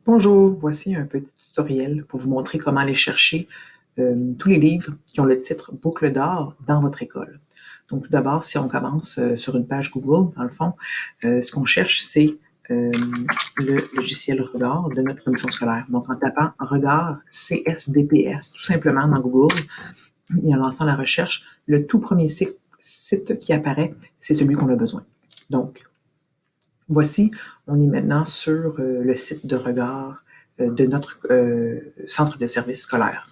Bonjour, voici un petit tutoriel pour vous montrer comment aller chercher tous les livres qui ont le titre Boucle d'or dans votre école. Donc tout d'abord, si on commence sur une page Google, dans le fond, ce qu'on cherche, c'est le logiciel Regard de notre commission scolaire. Donc en tapant Regard CSDPS, tout simplement dans Google, et en lançant la recherche, le tout premier site qui apparaît, c'est celui qu'on a besoin. Donc, voici, on est maintenant sur le site de Regard de notre centre de service scolaire.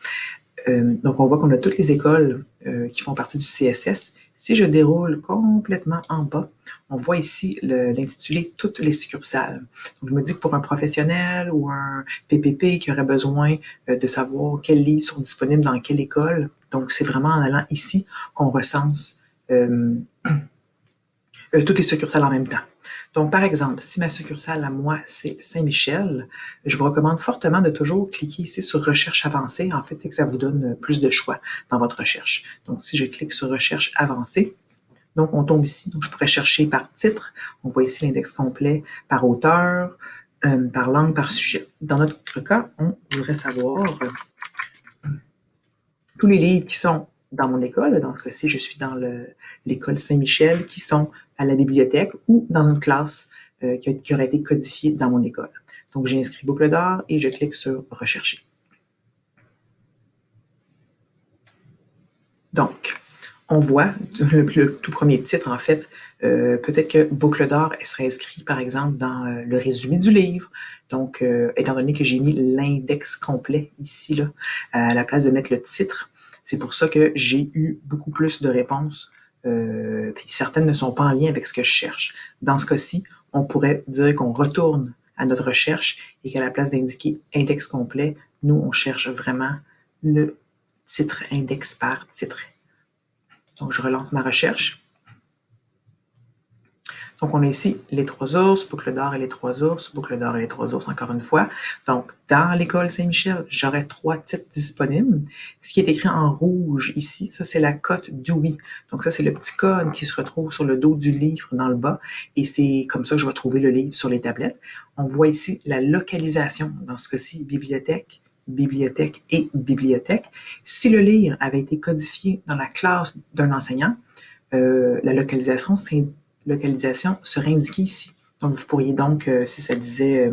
Donc, on voit qu'on a toutes les écoles qui font partie du CSS. Si je déroule complètement en bas, on voit ici l'intitulé « Toutes les succursales ». Donc, je me dis que pour un professionnel ou un PPP qui aurait besoin de savoir quels livres sont disponibles dans quelle école, donc c'est vraiment en allant ici qu'on recense toutes les succursales en même temps. Donc, par exemple, si ma succursale à moi, c'est Saint-Michel, je vous recommande fortement de toujours cliquer ici sur Recherche avancée. En fait, c'est que ça vous donne plus de choix dans votre recherche. Donc, si je clique sur Recherche avancée, donc on tombe ici. Donc, je pourrais chercher par titre. On voit ici l'index complet par auteur, par langue, par sujet. Dans notre cas, on voudrait savoir tous les livres qui sont dans mon école. Dans ce cas-ci, je suis dans l'école Saint-Michel, qui sont à la bibliothèque ou dans une classe qui aurait été codifiée dans mon école. Donc, j'ai inscrit Boucle d'or et je clique sur Rechercher. Donc, on voit le tout premier titre, en fait, peut-être que Boucle d'or serait inscrit, par exemple, dans le résumé du livre. Donc, étant donné que j'ai mis l'index complet ici, là, à la place de mettre le titre, c'est pour ça que j'ai eu beaucoup plus de réponses. Puis certaines ne sont pas en lien avec ce que je cherche. Dans ce cas-ci, on pourrait dire qu'on retourne à notre recherche et qu'à la place d'indiquer index complet, nous, on cherche vraiment le titre, index par titre. Donc, je relance ma recherche. Donc, on a ici les trois ours, Boucle d'or et les trois ours, Boucle d'or et les trois ours, encore une fois. Donc, dans l'école Saint-Michel, j'aurai 3 titres disponibles. Ce qui est écrit en rouge ici, ça, c'est la cote Dewey. Donc, ça, c'est le petit code qui se retrouve sur le dos du livre dans le bas. Et c'est comme ça que je vais trouver le livre sur les tablettes. On voit ici la localisation, dans ce cas-ci, bibliothèque, bibliothèque et bibliothèque. Si le livre avait été codifié dans la classe d'un enseignant, la localisation serait indiquée ici. Donc, vous pourriez donc, si ça disait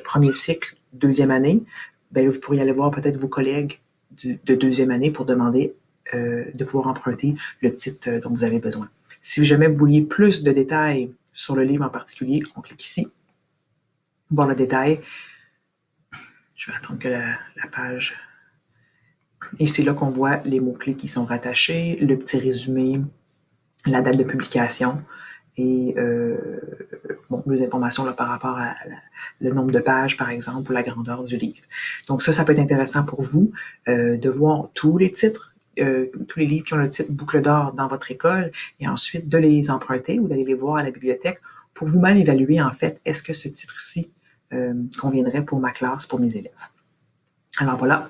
premier cycle, deuxième année, ben, vous pourriez aller voir peut-être vos collègues de deuxième année pour demander de pouvoir emprunter le titre dont vous avez besoin. Si jamais vous vouliez plus de détails sur le livre en particulier, on clique ici, voir le détail. Je vais attendre que la page... Et c'est là qu'on voit les mots-clés qui sont rattachés, le petit résumé, la date de publication et plus d'informations là, par rapport à le nombre de pages, par exemple, ou la grandeur du livre. Donc ça peut être intéressant pour vous de voir tous les titres, tous les livres qui ont le titre Boucle d'or dans votre école et ensuite de les emprunter ou d'aller les voir à la bibliothèque pour vous-même évaluer, en fait, est-ce que ce titre-ci conviendrait pour ma classe, pour mes élèves. Alors voilà,